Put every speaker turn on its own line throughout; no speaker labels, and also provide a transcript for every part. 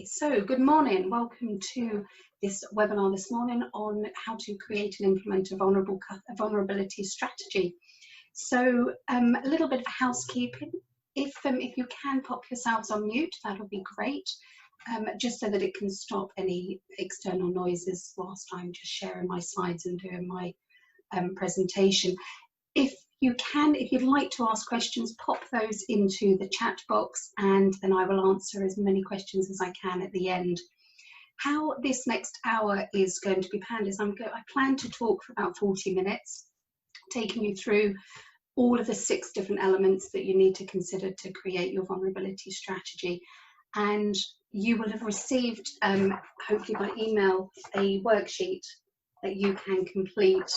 Okay, so good morning. Welcome to this webinar this morning on how to create and implement a vulnerability strategy. So a little bit of housekeeping. If you can pop yourselves on mute, that would be great, just so that it can stop any external noises whilst I'm just sharing my slides and doing my presentation. If you'd like to ask questions, pop those into the chat box and then I will answer as many questions as I can at the end. How this next hour is going to be planned is I plan to talk for about 40 minutes, taking you through all of the 6 different elements that you need to consider to create your vulnerability strategy. And you will have received, hopefully by email, a worksheet that you can complete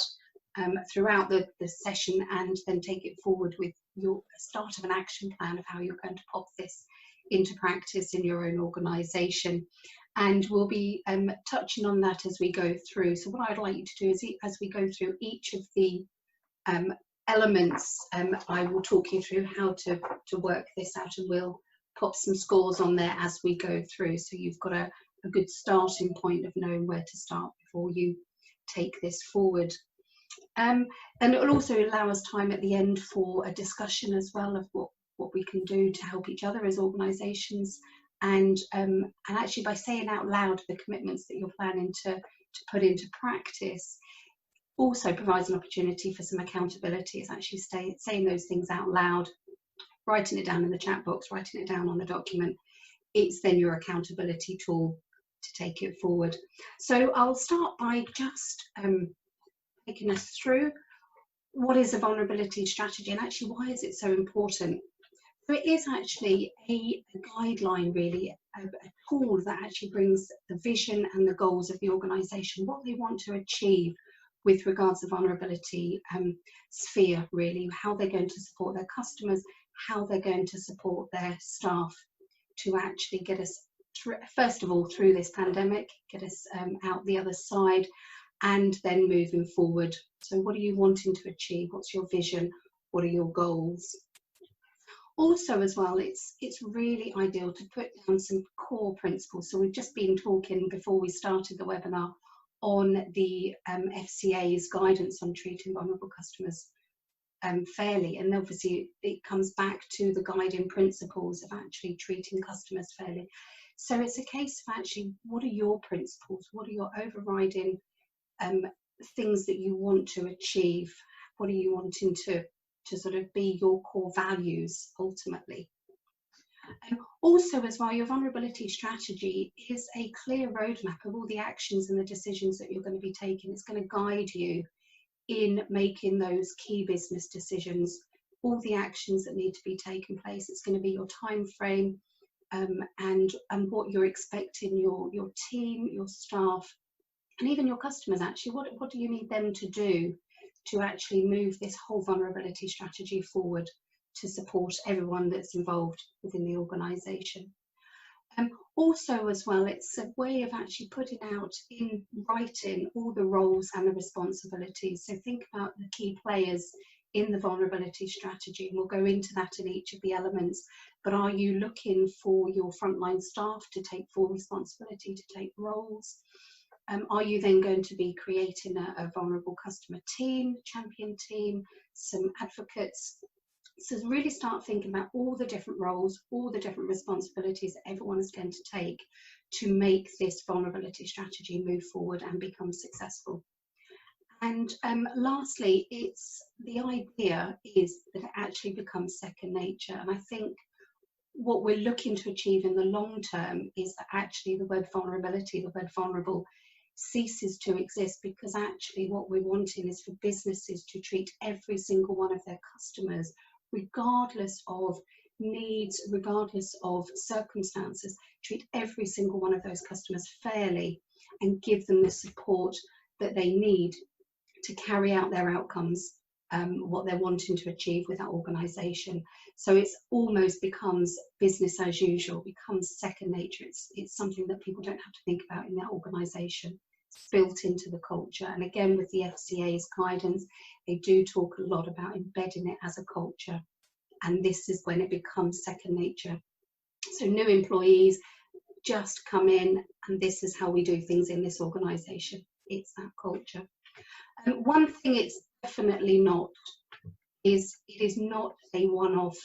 throughout the session and then take it forward with your start of an action plan of how you're going to pop this into practice in your own organisation. And we'll be touching on that as we go through. So what I'd like you to do is, as we go through each of the elements, I will talk you through how to work this out, and we'll pop some scores on there as we go through, so you've got a good starting point of knowing where to start before you take this forward. And it will also allow us time at the end for a discussion as well of what we can do to help each other as organisations, and actually by saying out loud the commitments that you're planning to put into practice also provides an opportunity for some accountability. It's actually saying those things out loud, writing it down in the chat box, writing it down on the document. It's then your accountability tool to take it forward. So I'll start by just taking us through what is a vulnerability strategy and actually why is it so important. So it is actually a guideline, really, a tool that actually brings the vision and the goals of the organisation, what they want to achieve with regards to vulnerability sphere, really, how they're going to support their customers, how they're going to support their staff to actually get us, first of all, through this pandemic, get us out the other side, and then moving forward. So what are you wanting to achieve? What's your vision? What are your goals? Also as well, it's really ideal to put down some core principles. So we've just been talking before we started the webinar on the FCA's guidance on treating vulnerable customers fairly, and obviously it comes back to the guiding principles of actually treating customers fairly. So it's a case of actually, what are your principles? What are your overriding things that you want to achieve? What are you wanting to sort of be your core values ultimately? And also as well, your vulnerability strategy is a clear roadmap of all the actions and the decisions that you're going to be taking. It's going to guide you in making those key business decisions, all the actions that need to be taken place. It's going to be your time frame and what you're expecting your team, your staff, and even your customers, actually, what do you need them to do to actually move this whole vulnerability strategy forward to support everyone that's involved within the organisation. Also as well, it's a way of actually putting out in writing all the roles and the responsibilities. So think about the key players in the vulnerability strategy, and we'll go into that in each of the elements. But are you looking for your frontline staff to take full responsibility, to take roles? Are you then going to be creating a vulnerable customer team, champion team, some advocates? So really start thinking about all the different roles, all the different responsibilities that everyone is going to take to make this vulnerability strategy move forward and become successful. And lastly, the idea is that it actually becomes second nature. And I think what we're looking to achieve in the long term is that actually the word vulnerability, the word vulnerable, ceases to exist, because actually what we're wanting is for businesses to treat every single one of their customers, regardless of needs, regardless of circumstances, treat every single one of those customers fairly and give them the support that they need to carry out their outcomes, what they're wanting to achieve with that organisation. So it's almost becomes business as usual, becomes second nature. It's something that people don't have to think about in their organisation. It's built into the culture. And again, with the FCA's guidance, they do talk a lot about embedding it as a culture. And this is when it becomes second nature. So new employees just come in and this is how we do things in this organisation. It's that culture. And one thing it's definitely not is it is not a one-off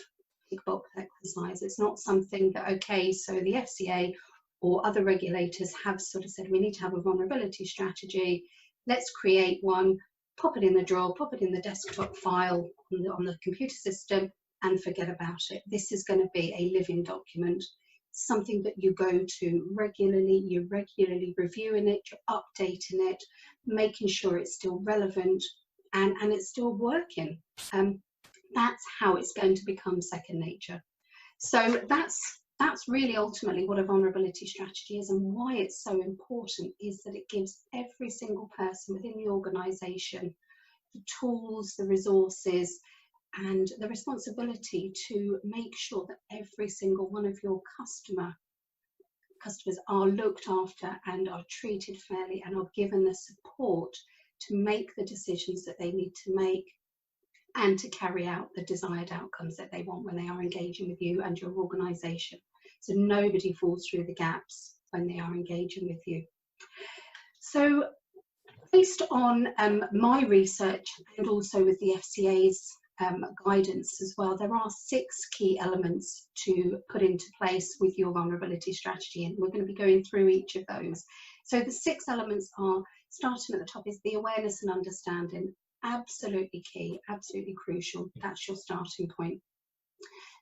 tick box exercise. It's not something that, okay, so the FCA or other regulators have sort of said we need to have a vulnerability strategy, let's create one, pop it in the drawer, pop it in the desktop file on the computer system and forget about it. This is going to be a living document, something that you go to regularly, you're regularly reviewing it, you're updating it, making sure it's still relevant and it's still working. That's how it's going to become second nature. So that's really ultimately what a vulnerability strategy is, and why it's so important is that it gives every single person within the organisation the tools, the resources and the responsibility to make sure that every single one of your customers are looked after and are treated fairly and are given the support to make the decisions that they need to make and to carry out the desired outcomes that they want when they are engaging with you and your organisation. So nobody falls through the gaps when they are engaging with you. So based on my research and also with the FCA's guidance as well, there are 6 key elements to put into place with your vulnerability strategy, and we're going to be going through each of those. So the 6 elements are, starting at the top, is the awareness and understanding. Absolutely key, absolutely crucial. That's your starting point.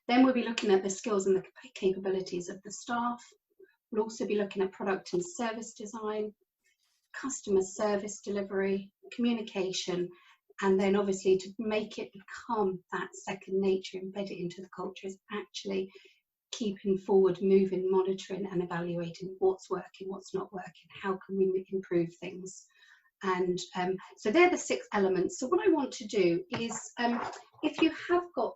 Then we'll be looking at the skills and the capabilities of the staff. We'll also be looking at product and service design, customer service delivery, communication, and then obviously to make it become that second nature, embed it into the culture, is actually keeping forward, moving, monitoring and evaluating what's working, what's not working, how can we improve things. And so they're the 6 elements. So what I want to do is, if you have got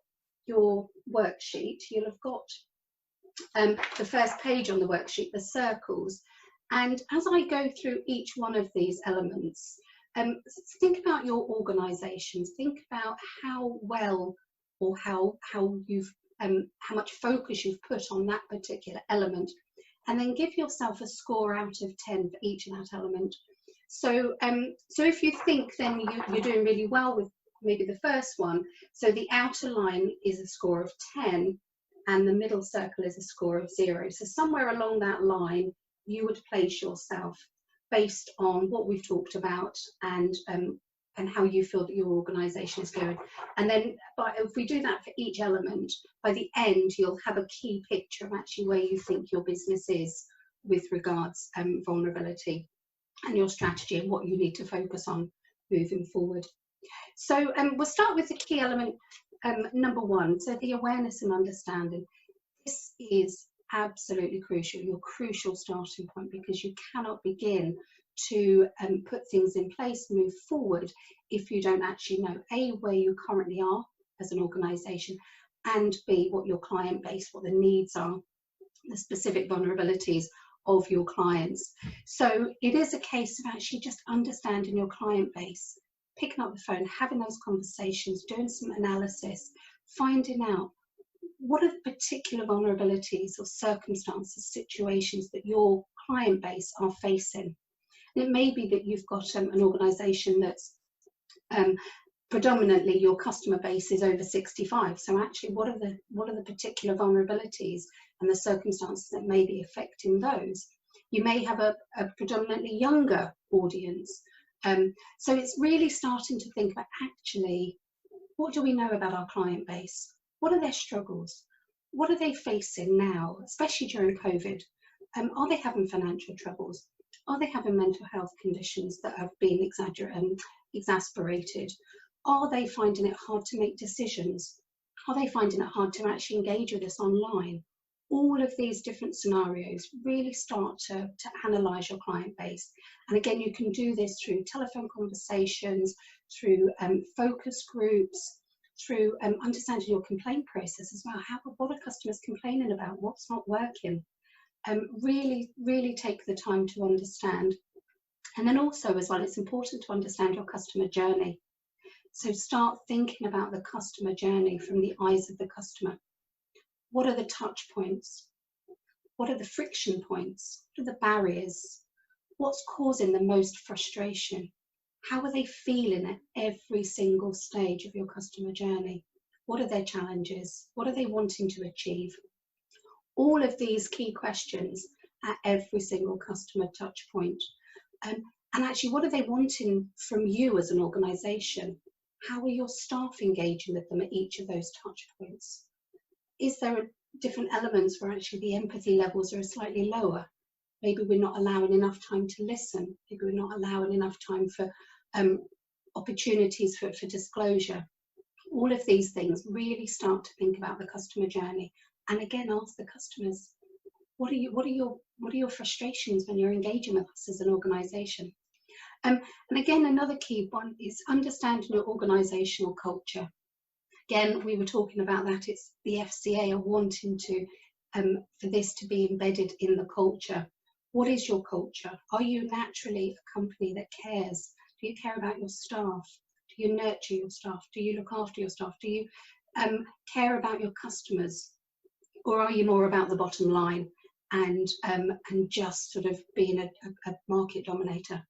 your worksheet, you'll have got the first page on the worksheet, the circles. And as I go through each one of these elements, think about your organisations, think about how well or how much focus you've put on that particular element, and then give yourself a score out of 10 for each of that element. So, so if you think then you're doing really well with maybe the first one, so the outer line is a score of 10 and the middle circle is a score of 0. So somewhere along that line, you would place yourself based on what we've talked about and how you feel that your organisation is going. And then if we do that for each element, by the end, you'll have a key picture of actually where you think your business is with regards vulnerability and your strategy and what you need to focus on moving forward. So we'll start with the key element number 1, so the awareness and understanding. This is absolutely crucial, your crucial starting point, because you cannot begin to put things in place, move forward, if you don't actually know A, where you currently are as an organisation, and B, what your client base, what the needs are, the specific vulnerabilities of your clients. So it is a case of actually just understanding your client base, picking up the phone, having those conversations, doing some analysis, finding out what are the particular vulnerabilities or circumstances, situations that your client base are facing. And it may be that you've got an organisation that's predominantly your customer base is over 65. So actually, what are the particular vulnerabilities and the circumstances that may be affecting those? You may have a predominantly younger audience. So it's really starting to think about actually, what do we know about our client base? What are their struggles? What are they facing now, especially during COVID? Are they having financial troubles? Are they having mental health conditions that have been exasperated? Are they finding it hard to make decisions? Are they finding it hard to actually engage with us online? All of these different scenarios, really start to analyse your client base. And again, you can do this through telephone conversations, through focus groups, through understanding your complaint process as well. What are customers complaining about? What's not working? Really take the time to understand. And then also as well, it's important to understand your customer journey. So start thinking about the customer journey from the eyes of the customer. What are the touch points? What are the friction points? What are the barriers? What's causing the most frustration? How are they feeling at every single stage of your customer journey? What are their challenges? What are they wanting to achieve? All of these key questions at every single customer touch point. And actually, what are they wanting from you as an organisation? How are your staff engaging with them at each of those touch points? Is there different elements where actually the empathy levels are slightly lower? Maybe we're not allowing enough time to listen. Maybe we're not allowing enough time for opportunities for disclosure. All of these things, really start to think about the customer journey, and again, ask the customers, what are your frustrations when you're engaging with us as an organisation? And again, another key one is understanding your organisational culture. Again, we were talking about that. It's the FCA are wanting to for this to be embedded in the culture. What is your culture? Are you naturally a company that cares? Do you care about your staff? Do you nurture your staff? Do you look after your staff? Do you care about your customers? Or are you more about the bottom line and just sort of being a market dominator?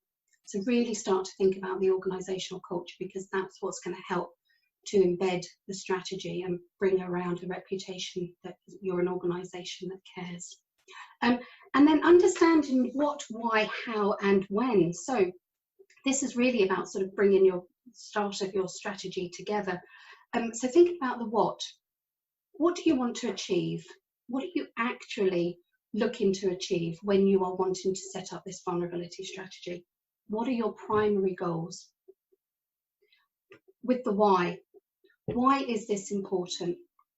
So really start to think about the organisational culture, because that's what's going to help to embed the strategy and bring around a reputation that you're an organisation that cares. And then understanding what, why, how and when. So this is really about sort of bringing your start of your strategy together. So think about the what. What do you want to achieve? What are you actually looking to achieve when you are wanting to set up this vulnerability strategy? What are your primary goals? With the why. Why is this important?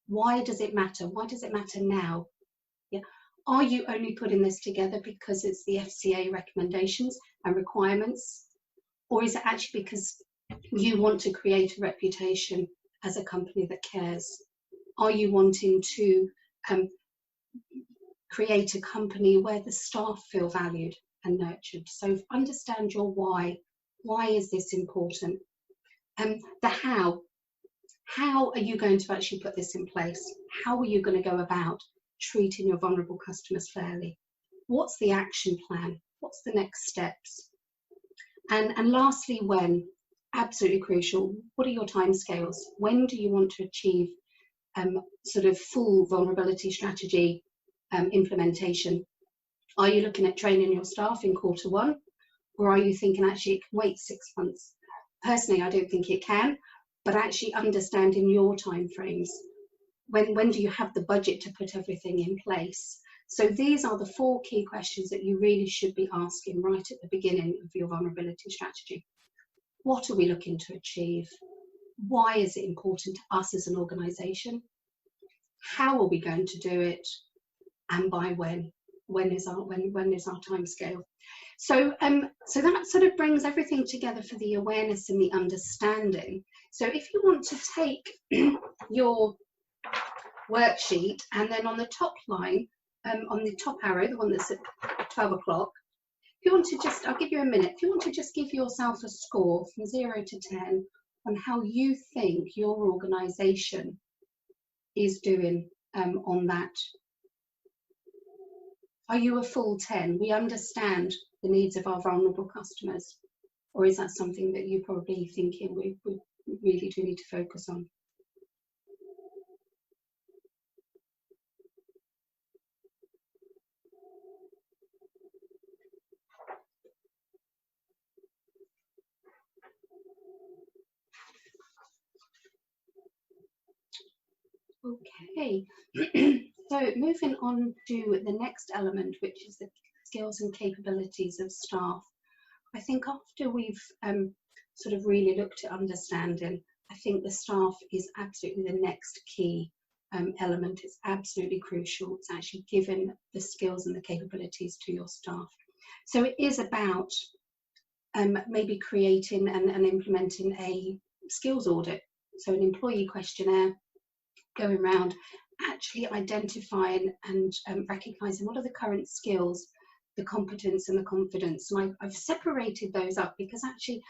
Why does it matter? Why does it matter now? Yeah. Are you only putting this together because it's the FCA recommendations and requirements? Or is it actually because you want to create a reputation as a company that cares? Are you wanting to create a company where the staff feel valued and nurtured? So understand your why. Why is this important? The how. How are you going to actually put this in place? How are you going to go about treating your vulnerable customers fairly? What's the action plan? What's the next steps? And lastly, when. Absolutely crucial. What are your timescales? When do you want to achieve sort of full vulnerability strategy implementation? Are you looking at training your staff in Q1, or are you thinking actually it can wait 6 months? Personally, I don't think it can, but actually understanding your timeframes. When do you have the budget to put everything in place? So these are the 4 key questions that you really should be asking right at the beginning of your vulnerability strategy. What are we looking to achieve? Why is it important to us as an organisation? How are we going to do it? And by when? When is our time scale? So so that sort of brings everything together for the awareness and the understanding. So if you want to take your worksheet, and then on the top line, on the top arrow, the one that's at 12 o'clock, if you want to just, I'll give you a minute, if you want to just give yourself a score from 0 to 10 on how you think your organisation is doing on that. Are you a full 10? We understand the needs of our vulnerable customers, or is that something that you're probably thinking we really do need to focus on? Okay, so moving on to the next element, which is the skills and capabilities of staff. I think after we've sort of really looked at understanding, I think the staff is absolutely the next key element. It's absolutely crucial. It's actually giving the skills and the capabilities to your staff. So it is about maybe creating and implementing a skills audit. So an employee questionnaire, going around actually identifying and recognising what are the current skills, the competence and the confidence. And I've separated those up because actually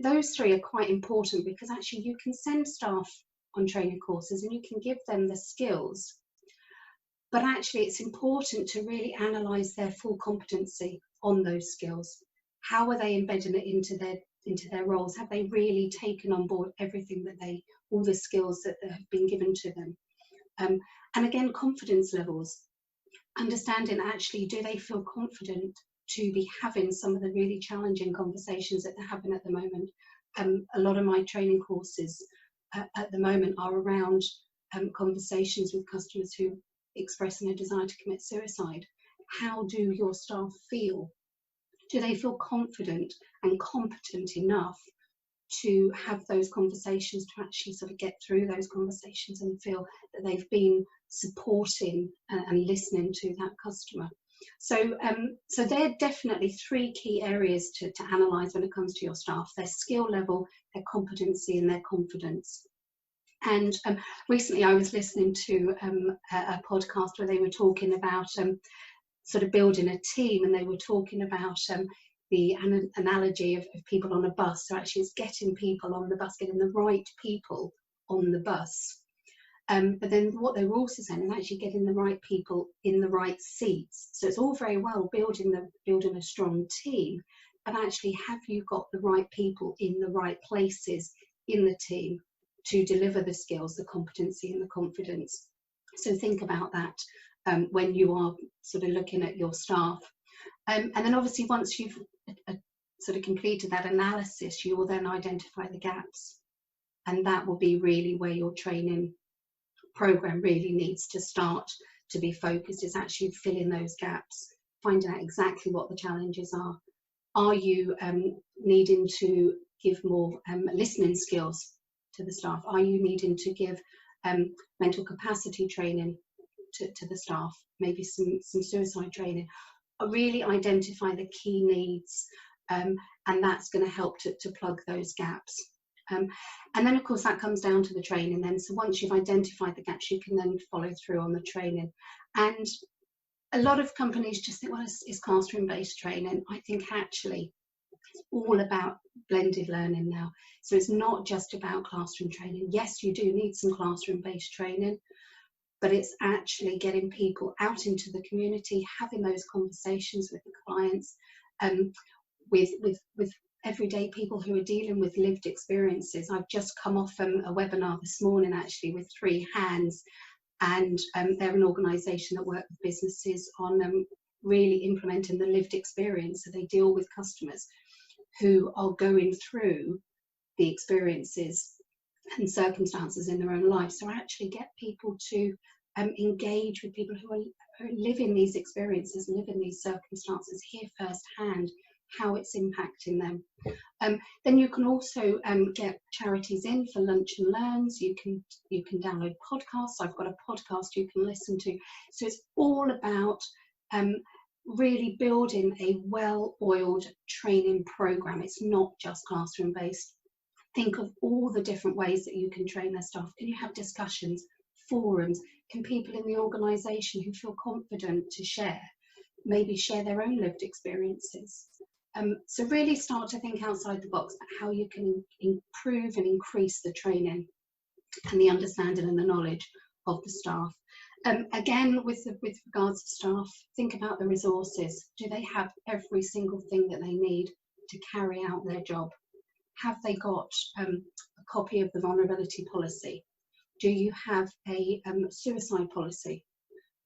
those 3 are quite important, because actually you can send staff on training courses and you can give them the skills, But actually it's important to really analyse their full competency on those skills. How are they embedding it into their roles? Have they really taken on board everything that all the skills that have been given to them? And again, confidence levels, understanding actually, do they feel confident to be having some of the really challenging conversations that they're having at the moment? A lot of my training courses at the moment are around conversations with customers who expressing a desire to commit suicide. How do your staff feel? Do they feel confident and competent enough to have those conversations, to actually sort of get through those conversations and feel that they've been supporting and listening to that customer? So, so they're definitely three key areas to analyse when it comes to your staff: their skill level, their competency, and their confidence. And recently I was listening to a podcast where they were talking about sort of building a team, and they were talking about the analogy of people on a bus. So actually it's getting people on the bus, getting the right people on the bus. But then what they were also saying is actually getting the right people in the right seats. So it's all very well building a strong team, but actually have you got the right people in the right places in the team to deliver the skills, the competency and the confidence? So think about that when you are sort of looking at your staff. And then obviously once you've sort of completed that analysis, you will then identify the gaps. And that will be really where your training program really needs to start to be focused, is actually filling those gaps, finding out exactly what the challenges are. Are you needing to give more listening skills to the staff? Are you needing to give mental capacity training to the staff? Maybe some suicide training. Really identify the key needs, and that's going to help to plug those gaps. And then of course that comes down to the training then. So once you've identified the gaps, you can then follow through on the training. And a lot of companies just think, well, it's classroom-based training. I think actually it's all about blended learning now. So it's not just about classroom training. Yes, you do need some classroom-based training, but it's actually getting people out into the community, having those conversations with the clients, with everyday people who are dealing with lived experiences. I've just come off a webinar this morning actually with 3 Hands, and they're an organisation that work with businesses on really implementing the lived experience. So they deal with customers who are going through the experiences and circumstances in their own life. So actually get people to engage with people who are living these experiences, living these circumstances, hear firsthand how it's impacting them. Then you can also get charities in for lunch and learns. You can download podcasts. I've got a podcast you can listen to. So it's all about really building a well-oiled training program. It's not just classroom based. Think of all the different ways that you can train their staff. Can you have discussions, forums? Can people in the organisation who feel confident to share, maybe share their own lived experiences? So really start to think outside the box about how you can improve and increase the training and the understanding and the knowledge of the staff. Again, with regards to staff, think about the resources. Do they have every single thing that they need to carry out their job? Have they got a copy of the vulnerability policy? Do you have a suicide policy,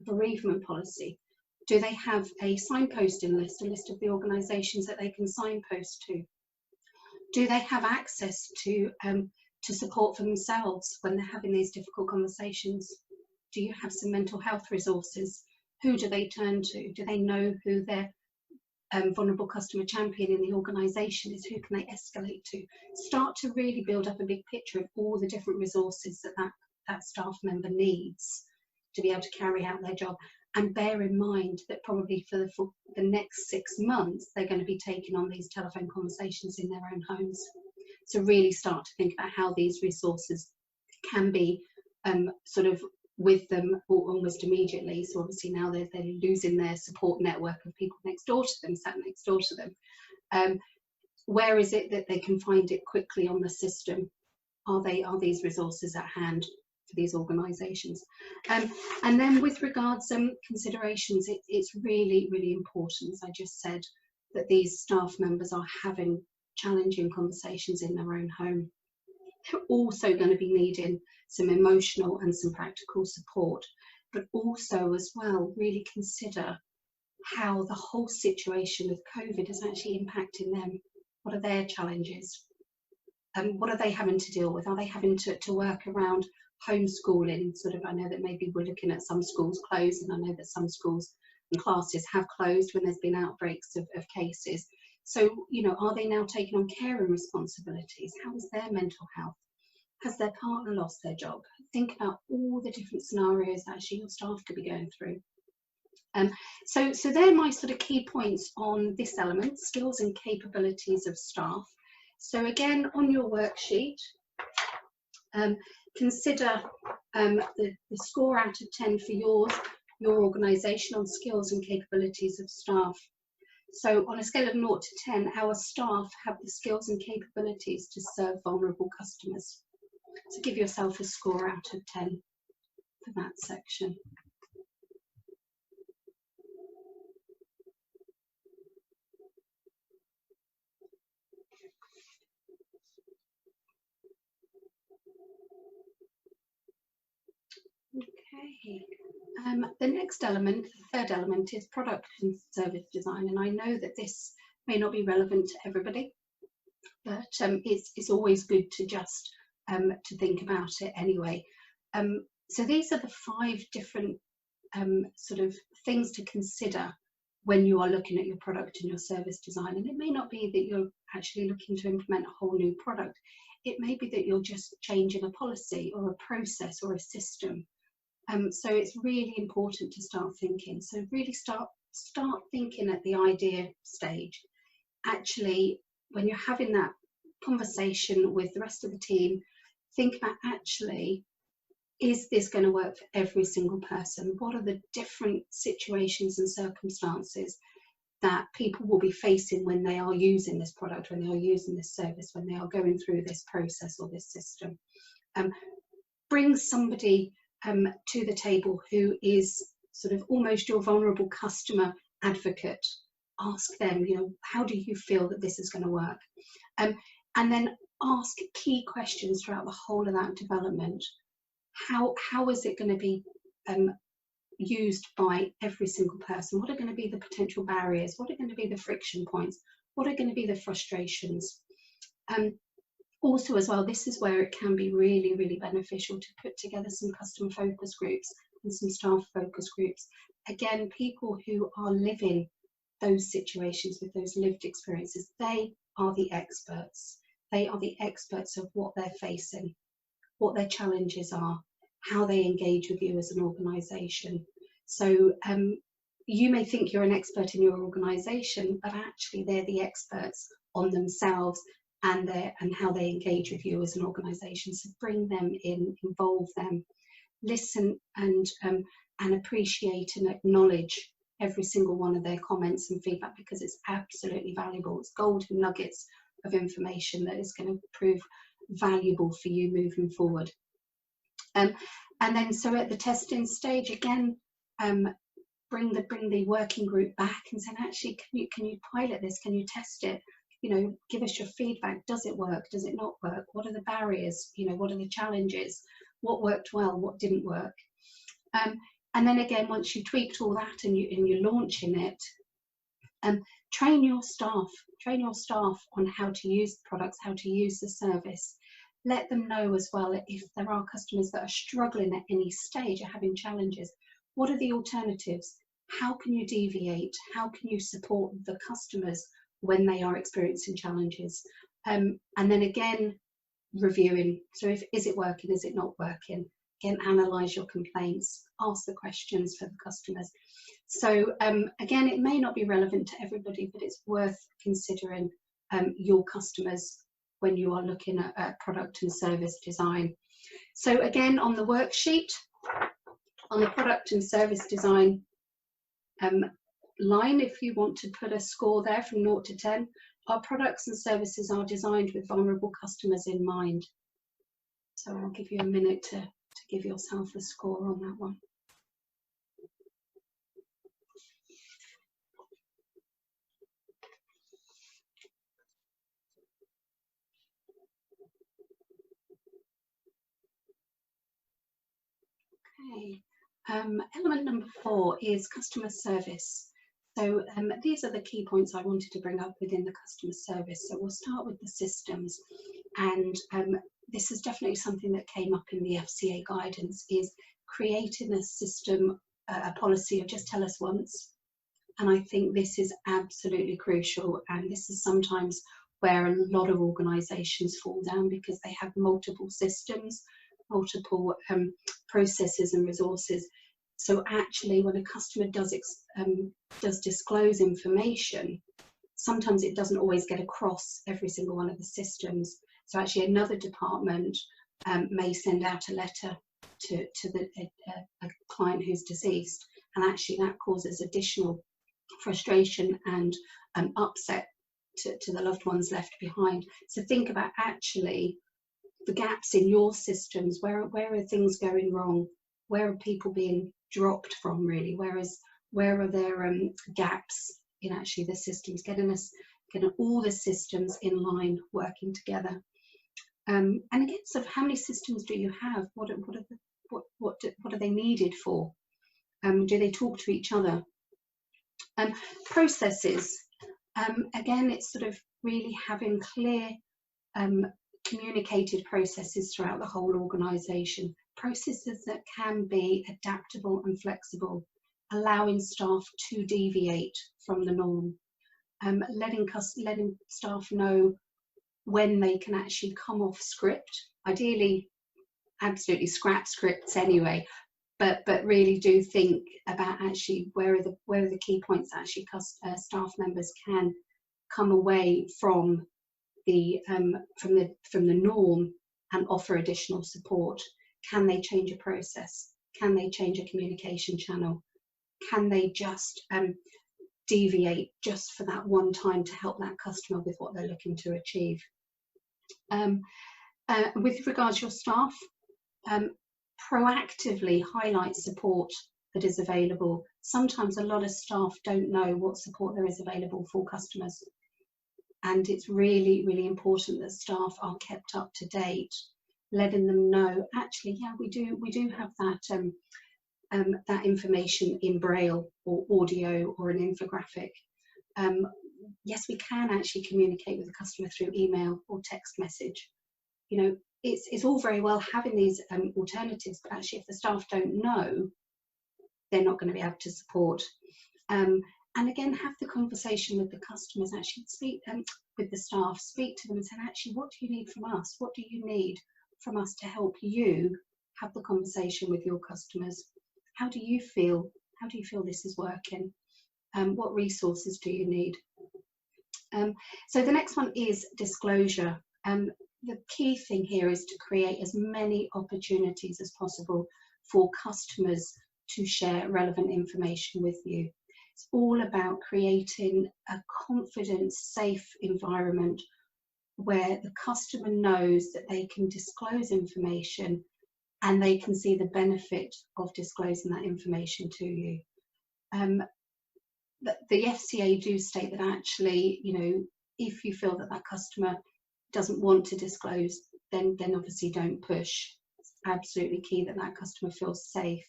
a bereavement policy? Do they have a signposting list, a list of the organisations that they can signpost to? Do they have access to support for themselves when they're having these difficult conversations? Do you have some mental health resources? Who do they turn to? Do they know who their vulnerable customer champion in the organisation is? Who can they escalate to? Start to really build up a big picture of all the different resources that staff member needs to be able to carry out their job. And bear in mind that probably for the next 6 months, they're going to be taking on these telephone conversations in their own homes. So really start to think about how these resources can be sort of with them almost immediately. So obviously now they're losing their support network of people next door to them, sat next door to them. Where is it that they can find it quickly on the system? Are these resources at hand? these organisations. And then with regards considerations, it's really, really important, as I just said, that these staff members are having challenging conversations in their own home. They're also going to be needing some emotional and some practical support, but also as well really consider how the whole situation with COVID is actually impacting them. What are their challenges? What are they having to deal with? Are they having to work around homeschooling? Sort of, I know that maybe we're looking at some schools closed, and I know that some schools and classes have closed when there's been outbreaks of cases. So, you know, are they now taking on caring responsibilities? How is their mental health? Has their partner lost their job? Think about all the different scenarios that actually your staff could be going through. So they're my sort of key points on this element, skills and capabilities of staff. So again, on your worksheet, consider the score out of 10 for your organisation on skills and capabilities of staff. So on a scale of 0 to 10, our staff have the skills and capabilities to serve vulnerable customers. So give yourself a score out of 10 for that section. Okay, the next element, the third element, is product and service design, and I know that this may not be relevant to everybody, but it's always good to just to think about it anyway. So these are the 5 different sort of things to consider when you are looking at your product and your service design, and it may not be that you're actually looking to implement a whole new product. It may be that you're just changing a policy or a process or a system. So it's really important to start thinking. So really start thinking at the idea stage. Actually, when you're having that conversation with the rest of the team, think about actually, is this going to work for every single person? What are the different situations and circumstances that people will be facing when they are using this product, when they are using this service, when they are going through this process or this system? Bring somebody to the table who is sort of almost your vulnerable customer advocate. Ask them, you know, how do you feel that this is going to work? And then ask key questions throughout the whole of that development. How is it going to be used by every single person? What are going to be the potential barriers? What are going to be the friction points? What are going to be the frustrations? Also as well, this is where it can be really, really beneficial to put together some customer focus groups and some staff focus groups. Again, people who are living those situations with those lived experiences, they are the experts. They are the experts of what they're facing, what their challenges are, how they engage with you as an organisation. So you may think you're an expert in your organisation, but actually they're the experts on themselves and how they engage with you as an organisation. So bring them in, involve them, listen and appreciate and acknowledge every single one of their comments and feedback, because it's absolutely valuable. It's golden nuggets of information that is going to prove valuable for you moving forward. And then so at the testing stage, again, bring the working group back and say, actually, can you pilot this? Can you test it? You know, give us your feedback. Does it work? Does it not work? What are the barriers? You know, what are the challenges? What worked well? What didn't work? And then again, once you've tweaked all that and you're launching it, train your staff on how to use the products, how to use the service. Let them know as well if there are customers that are struggling at any stage or having challenges. What are the alternatives? How can you deviate? How can you support the customers when they are experiencing challenges? And then again, reviewing. So is it working? Is it not working? Again, analyze your complaints, ask the questions for the customers. So again, it may not be relevant to everybody, but it's worth considering your customers when you are looking at product and service design. So again, on the worksheet, on the product and service design line, if you want to put a score there from 0 to 10, our products and services are designed with vulnerable customers in mind. So I'll give you a minute to to give yourself a score on that one. Okay. Element number 4 is customer service. So these are the key points I wanted to bring up within the customer service. So we'll start with the systems, and this is definitely something that came up in the FCA guidance, is creating a system, a policy of just tell us once. And I think this is absolutely crucial, and this is sometimes where a lot of organisations fall down, because they have multiple systems, multiple processes and resources. So actually, when a customer does disclose information, sometimes it doesn't always get across every single one of the systems. So actually, another department may send out a letter to a client who's deceased, and actually that causes additional frustration and upset to the loved ones left behind. So think about actually the gaps in your systems. Where are things going wrong? Where are people being dropped from, really? Where are there gaps in actually the systems, getting all the systems in line, working together. And again, sort of how many systems do you have? What are they needed for? Do they talk to each other? Processes. Again, it's sort of really having clear communicated processes throughout the whole organisation. Processes that can be adaptable and flexible, allowing staff to deviate from the norm, letting staff know when they can actually come off script. Ideally, absolutely scrap scripts anyway, but really do think about actually where are the key points that actually staff members can come away from the norm and offer additional support. Can they change a process? Can they change a communication channel? Can they just deviate just for that one time to help that customer with what they're looking to achieve? With regards to your staff, proactively highlight support that is available. Sometimes a lot of staff don't know what support there is available for customers, and it's really, really important that staff are kept up to date, letting them know actually, yeah, we do have that that information in braille or audio or an infographic. Yes, we can actually communicate with the customer through email or text message. You know, it's all very well having these alternatives, but actually if the staff don't know, they're not going to be able to support. And again, have the conversation with the customers, actually speak with the staff, speak to them and say, actually, what do you need from us? What do you need from us to help you have the conversation with your customers? How do you feel? How do you feel this is working? What resources do you need? So the next one is disclosure. The key thing here is to create as many opportunities as possible for customers to share relevant information with you. It's all about creating a confident, safe environment where the customer knows that they can disclose information and they can see the benefit of disclosing that information to you. The FCA do state that actually, you know, if you feel that that customer doesn't want to disclose, then obviously don't push. It's absolutely key that that customer feels safe.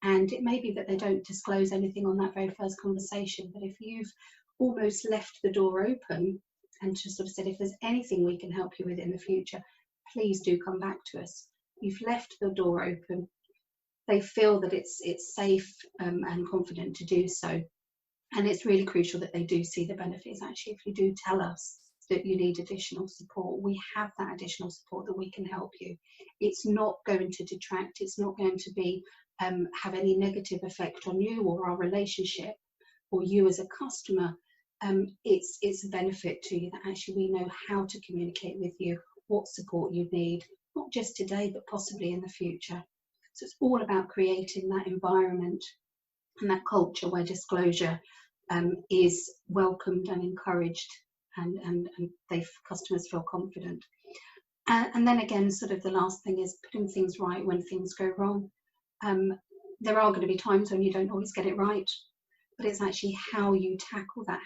And it may be that they don't disclose anything on that very first conversation, but if you've almost left the door open and just sort of said, if there's anything we can help you with in the future, please do come back to us. You've left the door open. They feel that it's safe and confident to do so. And it's really crucial that they do see the benefits. Actually, if you do tell us that you need additional support, we have that additional support that we can help you. It's not going to detract. It's not going to be have any negative effect on you or our relationship or you as a customer. It's a benefit to you that actually we know how to communicate with you, what support you need, not just today, but possibly in the future. So it's all about creating that environment and that culture where disclosure is welcomed and encouraged, and customers feel confident. And then again, sort of the last thing is putting things right when things go wrong. There are going to be times when you don't always get it right, but it's actually how you tackle that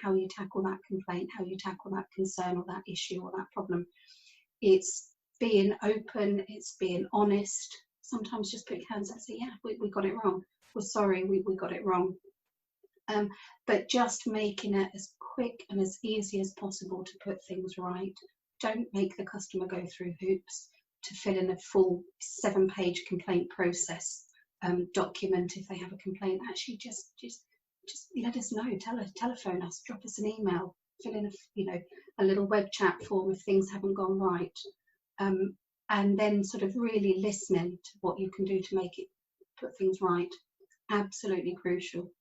complaint, how you tackle that concern or that issue or that problem. It's being open, it's being honest. Sometimes just put your hands up and say, yeah, we got it wrong. We're sorry, we got it wrong. But just making it as quick and as easy as possible to put things right. Don't make the customer go through hoops to fill in a full 7-page complaint process document if they have a complaint. Actually, just let us know. Telephone us, drop us an email, fill in a little web chat form if things haven't gone right, and then sort of really listening to what you can do to make it put things right. Absolutely crucial.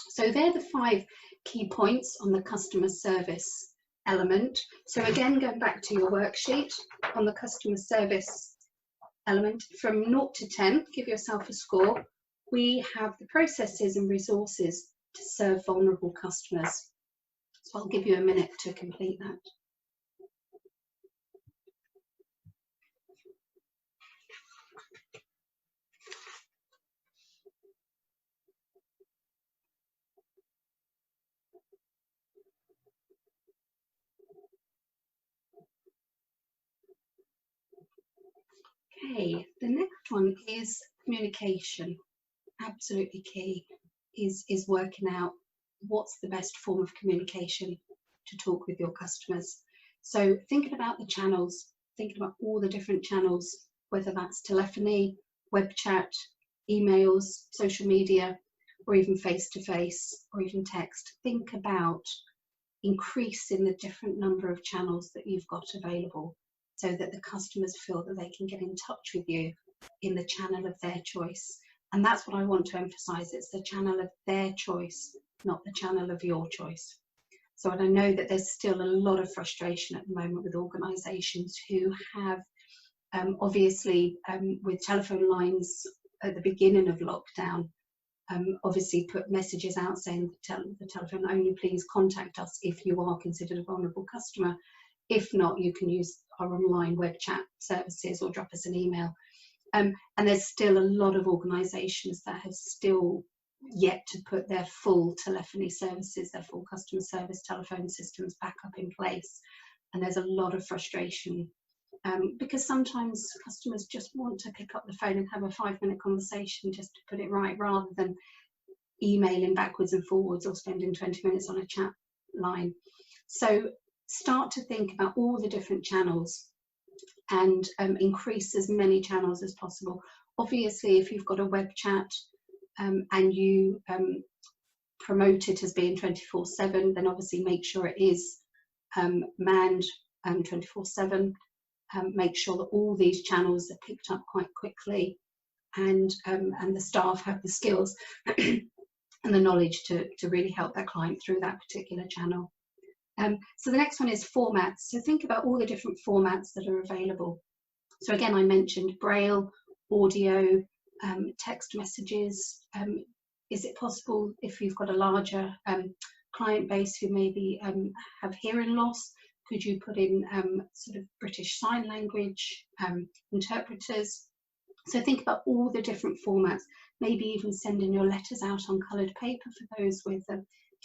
So they're the 5 key points on the customer service element. So again, going back to your worksheet on the customer service element, from 0 to 10, give yourself a score. We have the processes and resources to serve vulnerable customers. So I'll give you a minute to complete that. Okay, the next one is communication. Absolutely key is working out what's the best form of communication to talk with your customers. So thinking about the channels, thinking about all the different channels, whether that's telephony, web chat, emails, social media, or even face-to-face, or even text. Think about increasing the different number of channels that you've got available so that the customers feel that they can get in touch with you in the channel of their choice. And that's what I want to emphasize. It's the channel of their choice, not the channel of your choice. So I know that there's still a lot of frustration at the moment with organizations who have obviously with telephone lines at the beginning of lockdown, obviously put messages out saying the telephone only, please contact us if you are considered a vulnerable customer. If not, you can use our online web chat services or drop us an email. And there's still a lot of organisations that have still yet to put their full telephony services, their full customer service telephone systems back up in place. And there's a lot of frustration because sometimes customers just want to pick up the phone and have a 5-minute conversation just to put it right, rather than emailing backwards and forwards or spending 20 minutes on a chat line. So start to think about all the different channels and increase as many channels as possible. Obviously, if you've got a web chat and you promote it as being 24/7, then obviously make sure it is manned 24/7. Make sure that all these channels are picked up quite quickly, and the staff have the skills and the knowledge to really help their client through that particular channel. So the next one is formats. So think about all the different formats that are available. So again, I mentioned Braille, audio, text messages. Is it possible, if you've got a larger client base who maybe have hearing loss, could you put in sort of British Sign Language interpreters? So think about all the different formats, maybe even sending your letters out on coloured paper for those with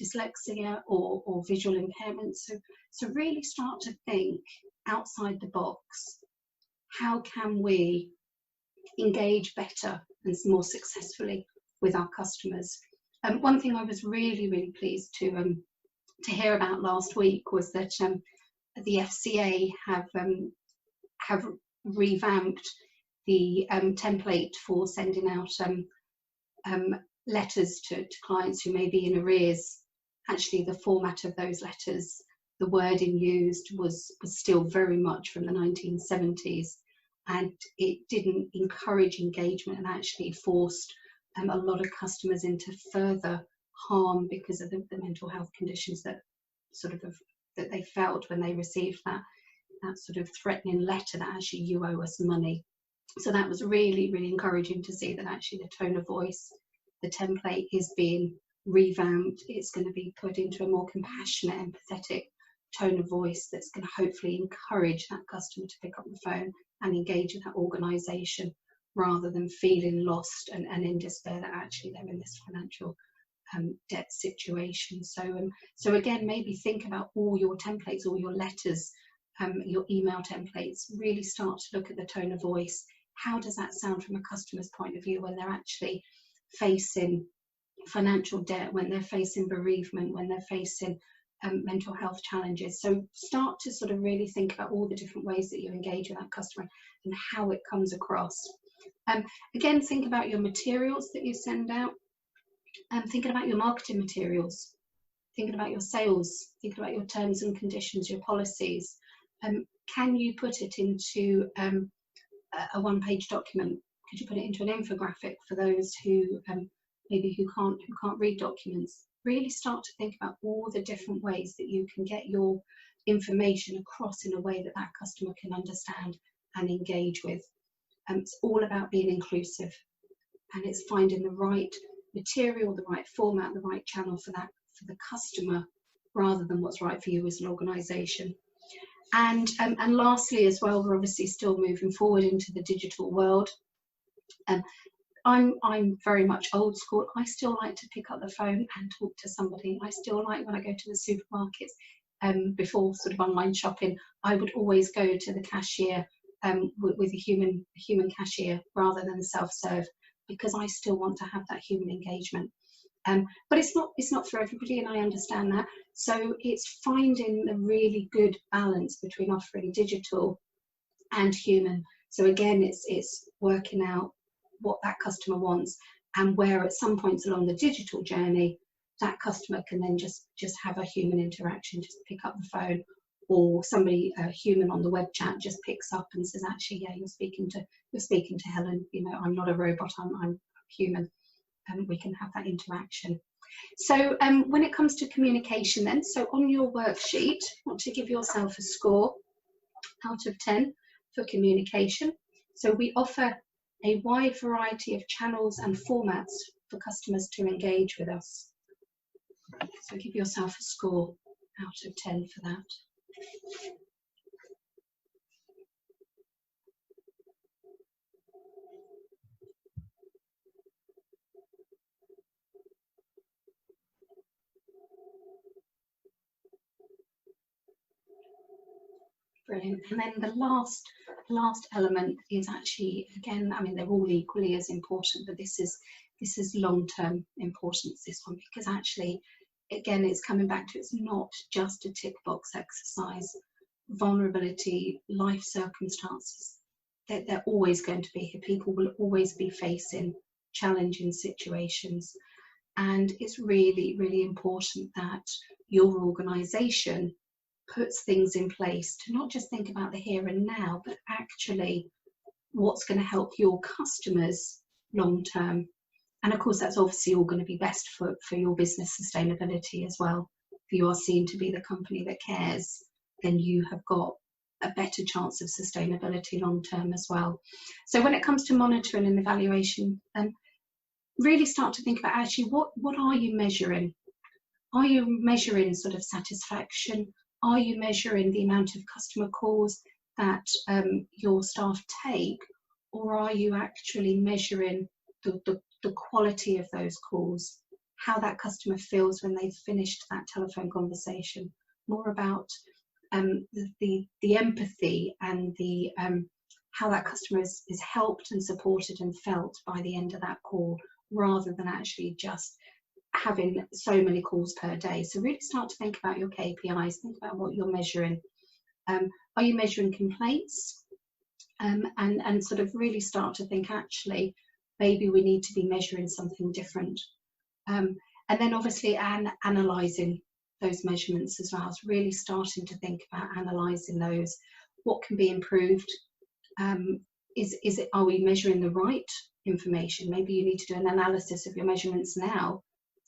dyslexia or visual impairment. So really start to think outside the box. How can we engage better and more successfully with our customers? One thing I was really pleased to hear about last week was that the FCA have revamped the template for sending out letters to clients who may be in arrears. Actually, the format of those letters, the wording used was still very much from the 1970s, and it didn't encourage engagement and actually forced a lot of customers into further harm because of the mental health conditions that that they felt when they received that sort of threatening letter that actually you owe us money. So that was really encouraging to see that actually the tone of voice, the template is being revamped. It's going to be put into a more compassionate, empathetic tone of voice that's going to hopefully encourage that customer to pick up the phone and engage with that organisation, rather than feeling lost and in despair that actually they're in this financial debt situation. So again, maybe think about all your templates, all your letters, your email templates. Really start to look at the tone of voice. How does that sound from a customer's point of view when they're actually facing financial debt, when they're facing bereavement, when they're facing mental health challenges? So start to sort of really think about all the different ways that you engage with that customer and how it comes across. Again, think about your materials that you send out, thinking about your marketing materials, thinking about your sales, thinking about your terms and conditions, your policies. Can you put it into a one-page document? Could you put it into an infographic for those who maybe who can't read documents? Really start to think about all the different ways that you can get your information across in a way that that customer can understand and engage with. It's all about being inclusive, and it's finding the right material, the right format, the right channel for the customer, rather than what's right for you as an organisation. And lastly as well, we're obviously still moving forward into the digital world. I'm very much old school. I still like to pick up the phone and talk to somebody. I still like, when I go to the supermarkets, before sort of online shopping, I would always go to the cashier with a human cashier rather than self-serve, because I still want to have that human engagement. But it's not for everybody, and I understand that. So it's finding the really good balance between offering digital and human. So again, it's working out what that customer wants, and where at some points along the digital journey that customer can then just have a human interaction, just pick up the phone, or somebody, a human on the web chat, just picks up and says, actually, yeah, you're speaking to Helen, you know, I'm not a robot, I'm human, and we can have that interaction. So when it comes to communication then, so on your worksheet, you want to give yourself a score out of 10 for communication. So we offer a wide variety of channels and formats for customers to engage with us. So give yourself a score out of 10 for that. Brilliant. And then the last element is actually, again, I mean, they're all equally as important, but this is long-term importance, this one, because actually, again, it's coming back to, it's not just a tick box exercise. Vulnerability, life circumstances, they're always going to be here. People will always be facing challenging situations, and it's really, really important that your organisation puts things in place to not just think about the here and now, but actually what's going to help your customers long term. And of course, that's obviously all going to be best for your business sustainability as well. If you are seen to be the company that cares, then you have got a better chance of sustainability long term as well. So when it comes to monitoring and evaluation, really start to think about actually what are you measuring? Are you measuring sort of satisfaction? Are you measuring the amount of customer calls that your staff take, or are you actually measuring the quality of those calls, how that customer feels when they've finished that telephone conversation? More about the empathy and the how that customer is helped and supported and felt by the end of that call, rather than actually just having so many calls per day. So really start to think about your KPIs, think about what you're measuring. Are you measuring complaints? And sort of really start to think, actually, maybe we need to be measuring something different. And then obviously analysing those measurements as well. It's really starting to think about analysing those. What can be improved? Are we measuring the right information? Maybe you need to do an analysis of your measurements now.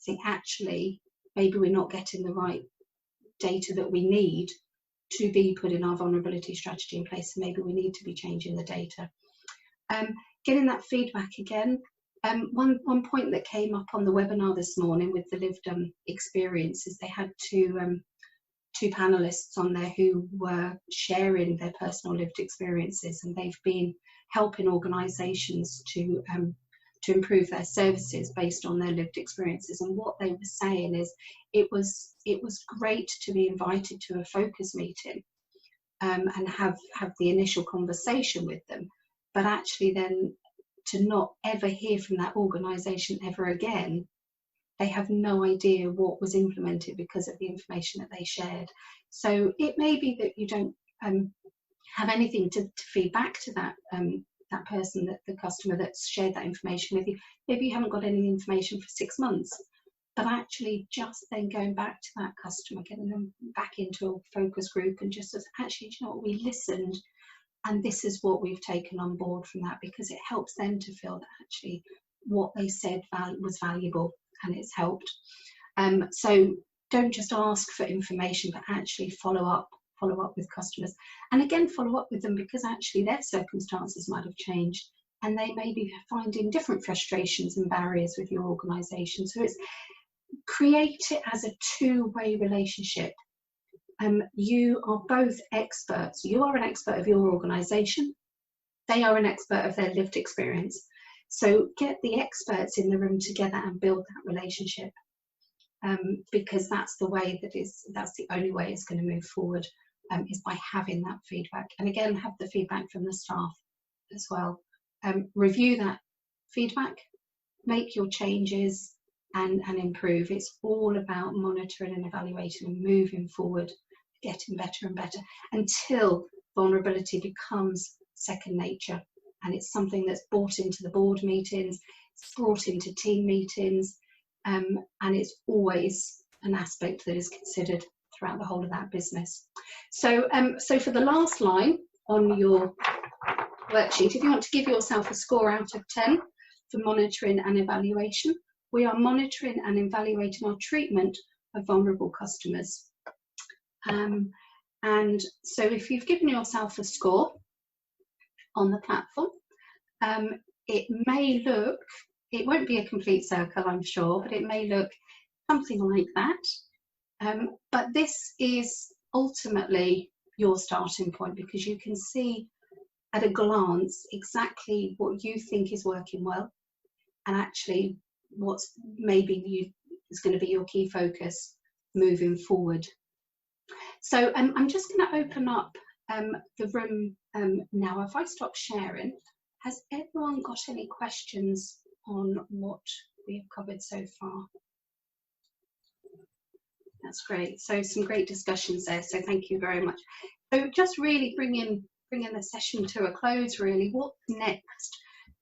Think, actually, maybe we're not getting the right data that we need to be putting our vulnerability strategy in place, so maybe we need to be changing the data. Getting that feedback again. One point that came up on the webinar this morning with the lived experience is they had to two panelists on there who were sharing their personal lived experiences, and they've been helping organisations to improve their services based on their lived experiences. And what they were saying is it was great to be invited to a focus meeting and have the initial conversation with them, but actually then to not ever hear from that organisation ever again. They have no idea what was implemented because of the information that they shared. So it may be that you don't have anything to feed back to that that person, that the customer that's shared that information with you. Maybe you haven't got any information for 6 months, but actually just then going back to that customer, getting them back into a focus group and just as, actually, do you know what, we listened and this is what we've taken on board from that, because it helps them to feel that actually what they said was valuable and it's helped. So don't just ask for information, but actually follow up with customers, and again follow up with them, because actually their circumstances might have changed and they may be finding different frustrations and barriers with your organisation. So it's create it as a two-way relationship. You are both experts. You are an expert of your organisation, they are an expert of their lived experience. So get the experts in the room together and build that relationship, because that's the way that's the only way it's going to move forward, is by having that feedback. And again, have the feedback from the staff as well. Review that feedback, make your changes and improve. It's all about monitoring and evaluating and moving forward, getting better and better until vulnerability becomes second nature. And it's something that's brought into the board meetings, it's brought into team meetings, and it's always an aspect that is considered throughout the whole of that business. So, so for the last line on your worksheet, if you want to give yourself a score out of 10 for monitoring and evaluation, we are monitoring and evaluating our treatment of vulnerable customers. And so if you've given yourself a score on the platform, it may look, it won't be a complete circle, I'm sure, but it may look something like that. But this is ultimately your starting point, because you can see at a glance exactly what you think is working well and actually what's maybe is going to be your key focus moving forward. So I'm just going to open up the room now. If I stop sharing, has everyone got any questions on what we've covered so far? That's great. So some great discussions there. So thank you very much. So just really bringing the session to a close. Really, what's next?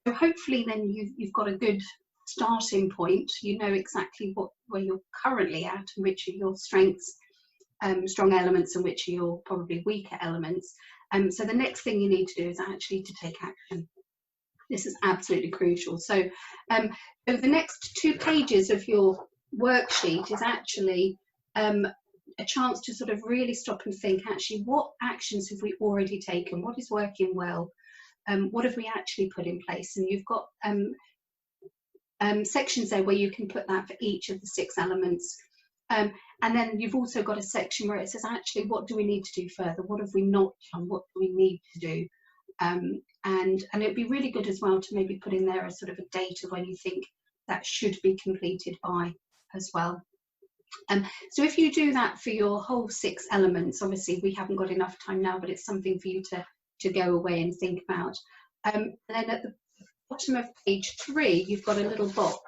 So hopefully then you've got a good starting point. You know exactly where you're currently at and which are your strengths, strong elements, and which are your probably weaker elements. So the next thing you need to do is actually to take action. This is absolutely crucial. So over the next 2 pages of your worksheet is actually a chance to sort of really stop and think, actually, what actions have we already taken? What is working well? What have we actually put in place? And you've got sections there where you can put that for each of the 6 elements. And then you've also got a section where it says, actually, what do we need to do further? What have we not done? What do we need to do? And it'd be really good as well to maybe put in there a sort of a date of when you think that should be completed by as well. So if you do that for your whole 6 elements, obviously we haven't got enough time now, but it's something for you to go away and think about. And then at the bottom of page 3, you've got a little box.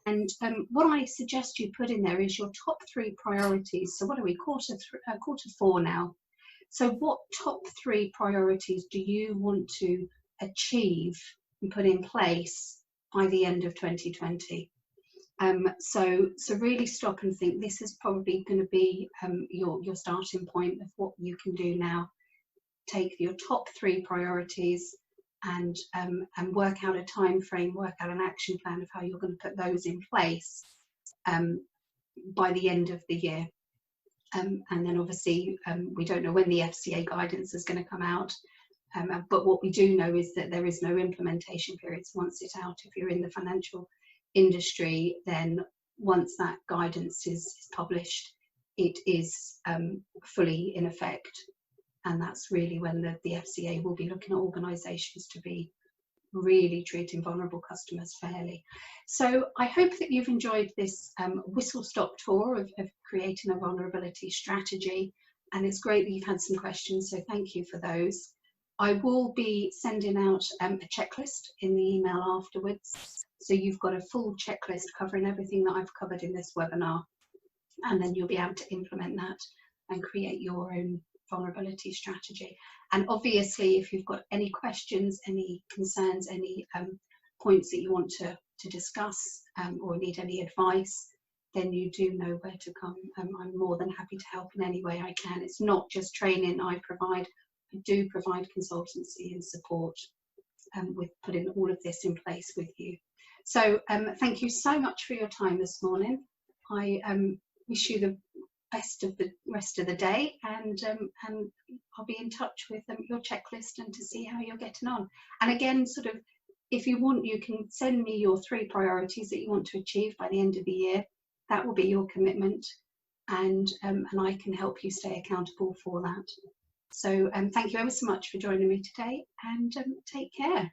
And what I suggest you put in there is your top 3 priorities. So what are we, quarter 4 now? So what top 3 priorities do you want to achieve and put in place by the end of 2020? So really stop and think. This is probably going to be your starting point of what you can do now. Take your top 3 priorities and work out a time frame, work out an action plan of how you're going to put those in place by the end of the year. And then obviously we don't know when the FCA guidance is going to come out, but what we do know is that there is no implementation periods once it's out. If you're in the financial industry, then once that guidance is published, it is fully in effect. And that's really when the FCA will be looking at organisations to be really treating vulnerable customers fairly. So I hope that you've enjoyed this whistle-stop tour of creating a vulnerability strategy, and it's great that you've had some questions, so thank you for those. I will be sending out a checklist in the email afterwards, so you've got a full checklist covering everything that I've covered in this webinar, and then you'll be able to implement that and create your own vulnerability strategy. And obviously, if you've got any questions, any concerns, any points that you want to discuss or need any advice, then you do know where to come. I'm more than happy to help in any way I can. It's not just training I provide. I do provide consultancy and support with putting all of this in place with you. So thank you so much for your time this morning. I wish you the best of the rest of the day, and I'll be in touch with your checklist and to see how you're getting on. And again, sort of, if you want, you can send me your 3 priorities that you want to achieve by the end of the year. That will be your commitment, and I can help you stay accountable for that. So thank you ever so much for joining me today, and take care.